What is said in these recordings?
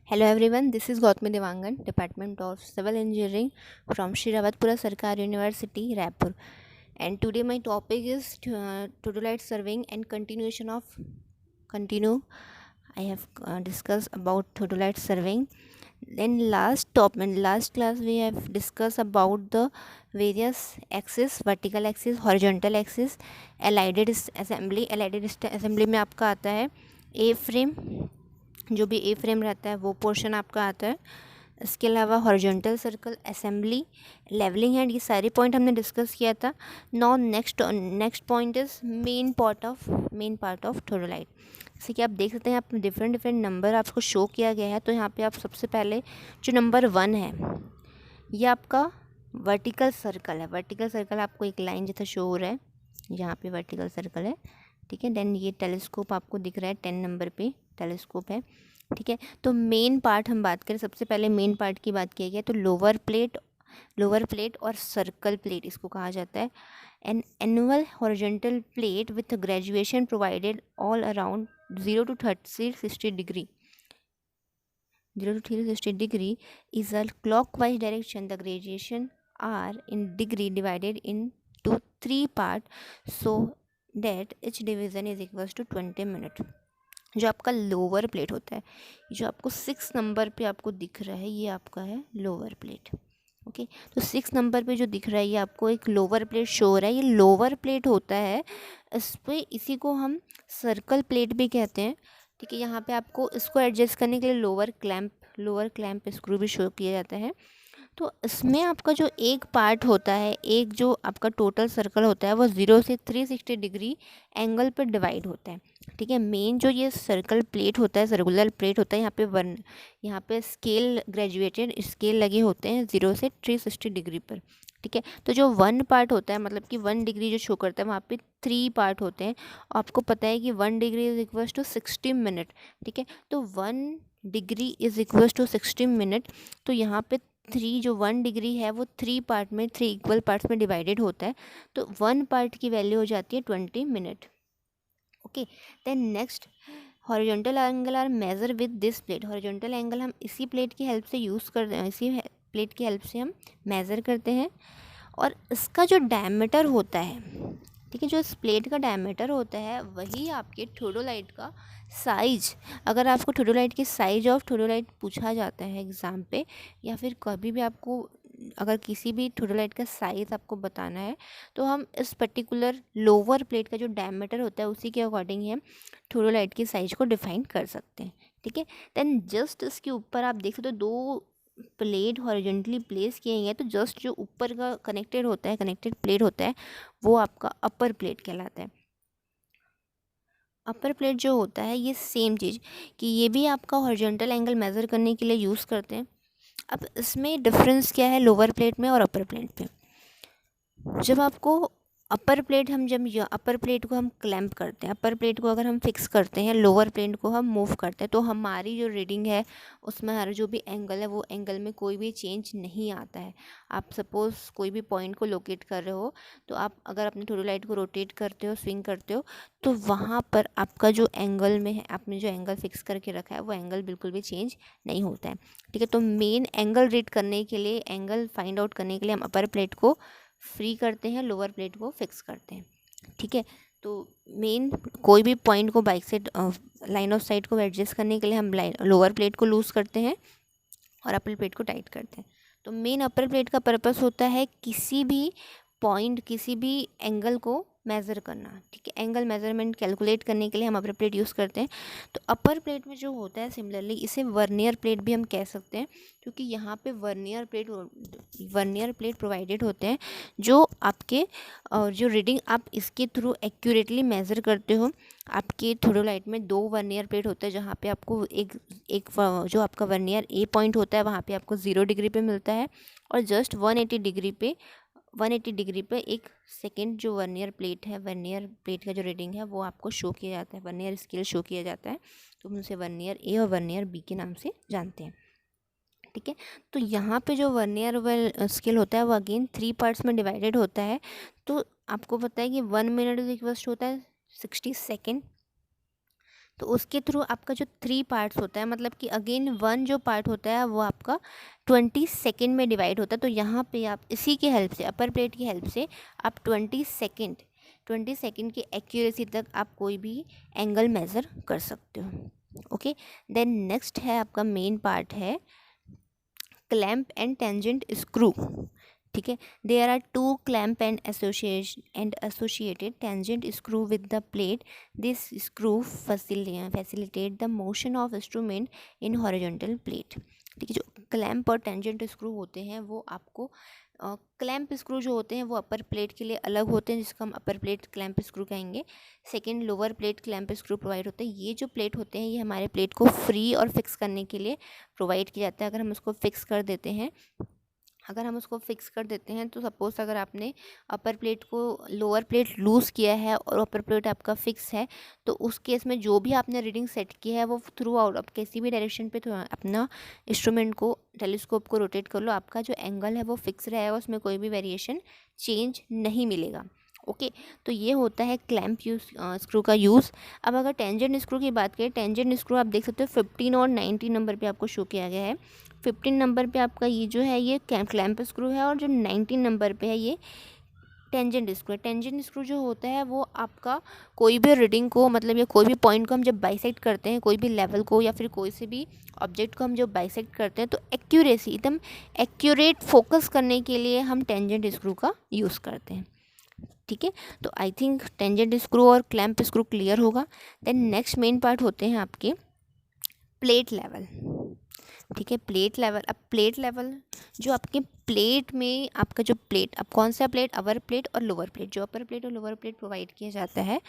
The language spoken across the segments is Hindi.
Hello everyone, this is Gautami Devangan, Department of Civil Engineering from Shri Rawatpura Sarkar University, Raipur. And today my topic is theodolite surveying and continuation of continue. I have discussed about theodolite surveying. In last class we have discussed about the various axis, vertical axis, horizontal axis, allied assembly. Allied assembly में आपका आता है ए फ्रेम, जो भी ए फ्रेम रहता है वो पोर्शन आपका आता है। इसके अलावा horizontal circle, assembly, levelling hand, ये सारे पॉइंट हमने डिस्कस किया था। Now next point is main part of theodolite. जैसे कि आप देख सकते हैं, आप डिफरेंट नंबर आपको शो किया गया है। तो यहाँ पे आप सबसे पहले जो नंबर 1 है ये आपका वर्टिकल सर्कल है। वर्टिकल सर्कल आपको एक लाइन जैसा शो हो रहा है, यहाँ पे वर्टिकल सर्कल है, ठीक है। देन ये टेलीस्कोप आपको दिख रहा है, 10 नंबर पे टेलीस्कोप है, ठीक है। तो मेन पार्ट हम बात करें, सबसे पहले मेन पार्ट की बात की गई है तो लोअर प्लेट और सर्कल प्लेट इसको कहा जाता है। An annual horizontal plate with graduation provided all around 0 to 360 degree. 0 to 360 degree is a clockwise direction. The graduation are in degree divided into 3 parts so that each division is equals to 20 minutes. जो आपका लोअर प्लेट होता है, जो आपको 6 नंबर पे आपको दिख रहा है, ये आपका है लोअर प्लेट। ओके, तो 6 नंबर पे जो दिख रहा है ये आपको एक लोअर प्लेट शो हो रहा है, ये लोअर प्लेट होता है। इस पे इसी को हम सर्कल प्लेट भी कहते हैं, ठीक है। यहाँ पे आपको इसको एडजस्ट करने के लिए लोअर क्लैंप स्क्रू भी शो किया जाता है। तो इसमें आपका जो एक पार्ट होता है, एक जो आपका टोटल सर्कल होता है वो 0 से 360 डिग्री एंगल पर डिवाइड होता है, ठीक है। मेन जो ये सर्कल प्लेट होता है, सर्कुलर प्लेट होता है, यहाँ पे स्केल ग्रेजुएटेड स्केल लगे होते हैं 0 से 360 डिग्री पर, ठीक है। तो जो 1 पार्ट होता है, मतलब कि 1 डिग्री जो शो करता है, वहाँ पे 3 पार्ट होते हैं। आपको पता है कि 1 degree is equals to 60 minute, ठीक है। तो 1 degree is equals to 60 minute. तो यहाँ पे 3 जो 1 डिग्री है वो 3 पार्ट में, 3 इक्वल पार्ट्स में डिवाइडेड होता है। तो 1 पार्ट की वैल्यू हो जाती है 20 minute. Okay, then next, horizontal angle are measure with this plate. Horizontal angle हम इसी प्लेट की हेल्प से यूज़ करते हैं, इसी प्लेट की हेल्प से हम मेज़र करते हैं। और इसका जो डायमीटर होता है, ठीक है, जो इस प्लेट का डायमीटर होता है वही आपके थोडोलाइट का साइज। अगर आपको थोडोलाइट की साइज ऑफ थोडोलाइट पूछा जाता है एग्ज़ाम पे, या फिर कभी भी आपको अगर किसी भी थोडोलाइट का साइज़ आपको बताना है, तो हम इस पर्टिकुलर लोअर प्लेट का जो डायमीटर होता है उसी के अकॉर्डिंग ही हम थोडोलाइट की साइज को डिफाइन कर सकते हैं, ठीक है। देन जस्ट इसके ऊपर आप देख सकते हो 2 प्लेट हॉरिजॉन्टली प्लेस किए हैं, तो जस्ट जो ऊपर का कनेक्टेड प्लेट होता है वो आपका अपर प्लेट कहलाता है। अपर प्लेट जो होता है ये सेम चीज़ कि ये भी आपका हॉरिजॉन्टल एंगल मेज़र करने के लिए यूज़ करते हैं। अब इसमें डिफरेंस क्या है लोअर प्लेट में और अपर प्लेट पे। जब आपको अपर प्लेट को हम क्लैंप करते हैं, अपर प्लेट को अगर हम फिक्स करते हैं, लोअर प्लेट को हम मूव करते हैं, तो हमारी जो रीडिंग है उसमें हर जो भी एंगल है वो एंगल में कोई भी चेंज नहीं आता है। आप सपोज़ कोई भी पॉइंट को लोकेट कर रहे हो, तो आप अगर अपने थोडोलाइट को रोटेट करते हो, स्विंग करते हो, तो वहाँ पर आपका जो एंगल में है, आपने जो एंगल फिक्स करके रखा है वो एंगल बिल्कुल भी चेंज नहीं होता है, ठीक है। तो मेन एंगल रीड करने के लिए, एंगल फाइंड आउट करने के लिए हम अपर प्लेट को फ्री करते हैं, लोअर प्लेट को फिक्स करते हैं, ठीक है। तो मेन कोई भी पॉइंट को बाइक से लाइन ऑफ साइट को एडजस्ट करने के लिए हम लोअर प्लेट को लूज़ करते हैं और अपर प्लेट को टाइट करते हैं। तो मेन अपर प्लेट का पर्पस होता है किसी भी पॉइंट, किसी भी एंगल को मेज़र करना, ठीक है। एंगल मेज़रमेंट कैलकुलेट करने के लिए हम अपर प्लेट यूज़ करते हैं। तो अपर प्लेट में जो होता है, सिमिलरली इसे वर्नियर प्लेट भी हम कह सकते हैं, क्योंकि यहाँ पे वर्नियर प्लेट प्रोवाइडेड होते हैं जो आपके जो रीडिंग आप इसके थ्रू एक्यूरेटली मेज़र करते हो। आपके थोडोलाइट में 2 वर्नियर प्लेट होते हैं, जहाँ पे आपको एक जो आपका वर्नियर ए पॉइंट होता है वहाँ पे आपको 0 डिग्री पे मिलता है, और जस्ट 180 डिग्री पे एक सेकेंड जो वर्नियर प्लेट है, वर्नियर प्लेट का जो रीडिंग है वो आपको शो किया जाता है, वर्नियर स्केल शो किया जाता है। तो हम उसे वर्नियर ए और वर्नियर बी के नाम से जानते हैं, ठीक है। तो यहाँ पे जो वर्नियर स्केल होता है वो अगेन 3 पार्ट्स में डिवाइडेड होता है। तो आपको पता है कि 1 मिनट इज इक्वल्स होता है 60 सेकेंड। तो उसके थ्रू आपका जो 3 पार्ट्स होता है, मतलब कि अगेन 1 जो पार्ट होता है वो आपका 20 सेकेंड में डिवाइड होता है। तो यहाँ पे आप इसी की हेल्प से, अपर प्लेट की हेल्प से आप 20 सेकेंड की एक्यूरेसी तक आप कोई भी एंगल मेज़र कर सकते हो। ओके, देन नेक्स्ट है आपका मेन पार्ट है क्लैंप एंड टेंजेंट स्क्रू। ठीक है, there are 2 clamp and associated tangent screw with the plate. This screw facilitate the motion of instrument in horizontal plate. ठीक है, जो क्लैंप और टेंजेंट स्क्रू होते हैं वो आपको क्लैंप स्क्रू जो होते हैं वो अपर प्लेट के लिए अलग होते हैं, जिसको हम अपर प्लेट क्लैंप स्क्रू कहेंगे। Second lower plate clamp screw provide होते हैं। ये जो प्लेट होते हैं ये हमारे प्लेट को फ्री और फिक्स करने के लिए प्रोवाइड किया जाता है। अगर हम उसको फिक्स कर देते हैं तो सपोज़ अगर आपने अपर प्लेट को लोअर प्लेट लूज़ किया है और अपर प्लेट आपका फिक्स है, तो उस केस में जो भी आपने रीडिंग सेट की है वो थ्रू आउट, आप किसी भी डायरेक्शन पे अपना इंस्ट्रूमेंट को, टेलीस्कोप को रोटेट कर लो, आपका जो एंगल है वो फिक्स रहेगा, उसमें कोई भी वेरिएशन चेंज नहीं मिलेगा। ओके, तो ये होता है क्लैंप स्क्रू का यूज़। अब अगर टेंजेंट स्क्रू की बात करें, टेंजेंट स्क्रू आप देख सकते हो 15 और 19 नंबर पे आपको शो किया गया है। 15 नंबर पे आपका ये जो है ये क्लैंप स्क्रू है, और जो 19 नंबर पे है ये टेंजेंट स्क्रू है। टेंजेंट स्क्रू जो होता है वो आपका कोई भी रीडिंग को, मतलब या कोई भी पॉइंट को हम जब बाइसेक्ट करते हैं, कोई भी लेवल को या फिर कोई से भी ऑब्जेक्ट को हम जब बाइसेक्ट करते हैं, तो एक्यूरेसी, एकदम एक्यूरेट फोकस करने के लिए हम टेंजेंट स्क्रू का यूज़ करते हैं। ठीक है, तो आई थिंक टेंजेंट स्क्रू और क्लैंप स्क्रू क्लियर होगा। देन नेक्स्ट मेन पार्ट होते हैं आपके प्लेट लेवल। ठीक है, प्लेट लेवल। अब प्लेट लेवल जो आपके प्लेट में आपका जो प्लेट, अब कौन सा प्लेट, अपर प्लेट और लोअर प्लेट, जो अपर प्लेट और लोअर प्लेट प्रोवाइड किया जाता है,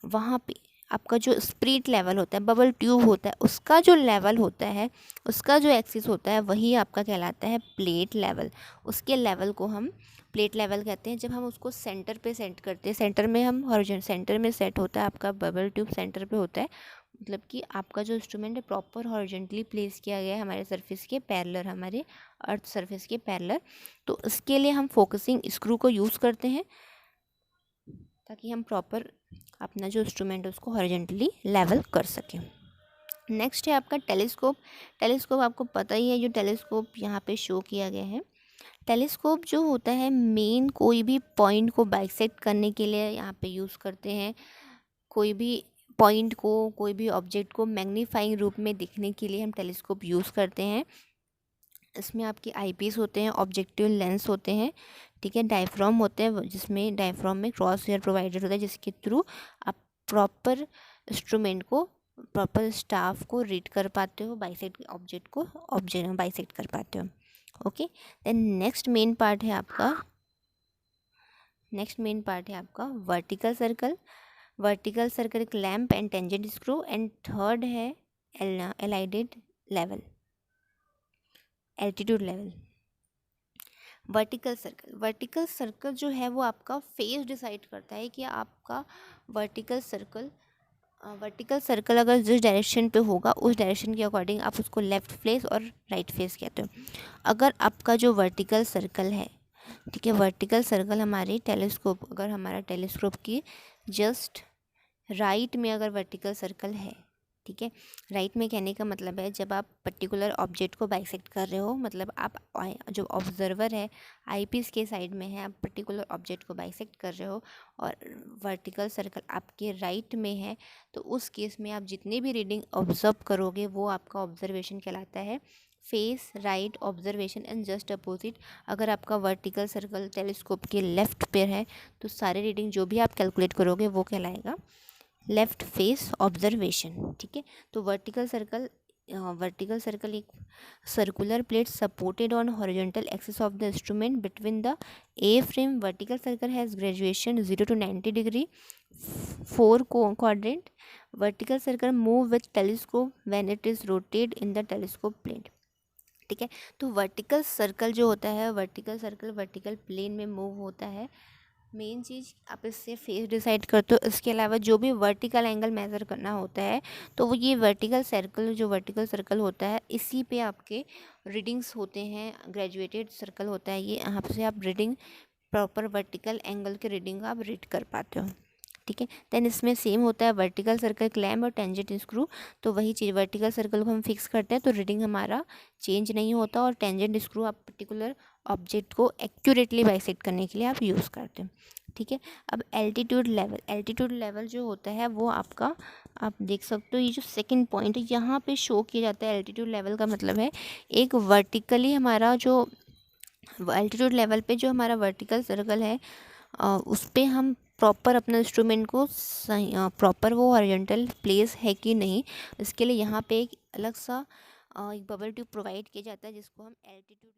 वहाँ पे आपका जो स्प्रिट लेवल होता है, बबल ट्यूब होता है, उसका जो लेवल होता है, उसका जो एक्सिस होता है, वही आपका कहलाता है प्लेट लेवल। उसके लेवल को हम प्लेट लेवल कहते हैं। जब हम उसको सेंटर पे सेट करते हैं, सेंटर में हम हॉरिजॉन्टल सेंटर में सेट होता है, आपका बबल ट्यूब सेंटर पे होता है, मतलब कि आपका जो इंस्ट्रूमेंट है प्रॉपर हॉरिजॉन्टली प्लेस किया गया है हमारे सरफेस के पैरेलल, हमारे अर्थ सरफेस के पैरेलल। तो इसके लिए हम फोकसिंग स्क्रू को यूज़ करते हैं, ताकि हम प्रॉपर अपना जो इंस्ट्रूमेंट है उसको हॉरिजॉन्टली लेवल कर सकें। नेक्स्ट है आपका टेलीस्कोप। टेलीस्कोप आपको पता ही है, जो टेलीस्कोप यहाँ पे शो किया गया है। टेलीस्कोप जो होता है मेन कोई भी पॉइंट को बाइसेक्ट करने के लिए यहाँ पे यूज़ करते हैं। कोई भी पॉइंट को, कोई भी ऑब्जेक्ट को मैग्नीफाइंग रूप में दिखने के लिए हम टेलीस्कोप यूज़ करते हैं। इसमें आपके आईपीस होते हैं, ऑब्जेक्टिव लेंस होते हैं, ठीक है, डायफ्राम होते हैं, जिसमें डायफ्राम में क्रॉस हेयर प्रोवाइडेड होता है, जिसके थ्रू आप प्रॉपर इंस्ट्रूमेंट को, प्रॉपर स्टाफ को रीड कर पाते हो, बाइसेक्ट ऑब्जेक्ट को बाइसेक्ट कर पाते हो। Okay, then next main part है आपका vertical circle clamp and tangent screw. And third है alidade level, altitude level. Vertical circle जो है वो आपका फेस डिसाइड करता है कि आपका वर्टिकल सर्कल अगर जिस डायरेक्शन पे होगा उस डायरेक्शन के अकॉर्डिंग आप उसको लेफ़्ट फेस और राइट फेस कहते हो। अगर आपका जो वर्टिकल सर्कल है, ठीक है, वर्टिकल सर्कल हमारे टेलीस्कोप, अगर हमारा टेलीस्कोप की जस्ट राइट में अगर वर्टिकल सर्कल है, ठीक है, राइट में कहने का मतलब है जब आप पर्टिकुलर ऑब्जेक्ट को बाइसेक्ट कर रहे हो, मतलब आप जो ऑब्जर्वर है आईपीस के साइड में है, आप पर्टिकुलर ऑब्जेक्ट को बाइसेक्ट कर रहे हो और वर्टिकल सर्कल आपके राइट में है, तो उस केस में आप जितनी भी रीडिंग ऑब्जर्व करोगे वो आपका ऑब्जर्वेशन कहलाता है face right observation. And just opposite, अगर आपका वर्टिकल सर्कल टेलीस्कोप के लेफ्ट पे है तो सारे रीडिंग जो भी आप कैलकुलेट करोगे वो कहलाएगा लेफ्ट फेस ऑब्जर्वेशन। ठीक है, तो वर्टिकल सर्कल एक circular plate supported on horizontal axis of the instrument between the a frame. Vertical circle has graduation 0 to 90 degree, 4 quadrant. Vertical circle move with telescope when it is rotated in the telescope plane. ठीक है, तो वर्टिकल सर्कल जो होता है, वर्टिकल सर्कल वर्टिकल प्लेन में मूव होता है। मेन चीज़ आप इससे फेस डिसाइड करते हो। इसके अलावा जो भी वर्टिकल एंगल मेज़र करना होता है तो वो ये वर्टिकल सर्कल होता है, इसी पे आपके रीडिंग्स होते हैं। ग्रेजुएटेड सर्कल होता है ये, यहाँ से आप रीडिंग प्रॉपर वर्टिकल एंगल के रीडिंग आप रीड कर पाते हो। ठीक है। देन इसमें सेम होता है वर्टिकल सर्कल क्लैम्प और टेंजेंट स्क्रू। तो वही चीज़, वर्टिकल सर्कल को हम फिक्स करते हैं तो रीडिंग हमारा चेंज नहीं होता, और टेंजेंट स्क्रू आप पर्टिकुलर ऑब्जेक्ट को एक्यूरेटली बाइसेक्ट करने के लिए आप यूज़ करते हैं, ठीक है। अब एल्टीट्यूड लेवल जो होता है वो आपका, आप देख सकते हो ये जो सेकंड पॉइंट है यहाँ पे शो किया जाता है। एल्टीट्यूड लेवल का मतलब है एक वर्टिकली हमारा जो एल्टीट्यूड लेवल पे जो हमारा वर्टिकल सर्कल है उस पे हम प्रॉपर अपना इंस्ट्रूमेंट को सही प्रॉपर वो हॉरिजॉन्टल प्लेस है कि नहीं, इसके लिए यहाँ पे एक अलग सा एक बबल ट्यूब प्रोवाइड किया जाता है जिसको हम एल्टीट्यूड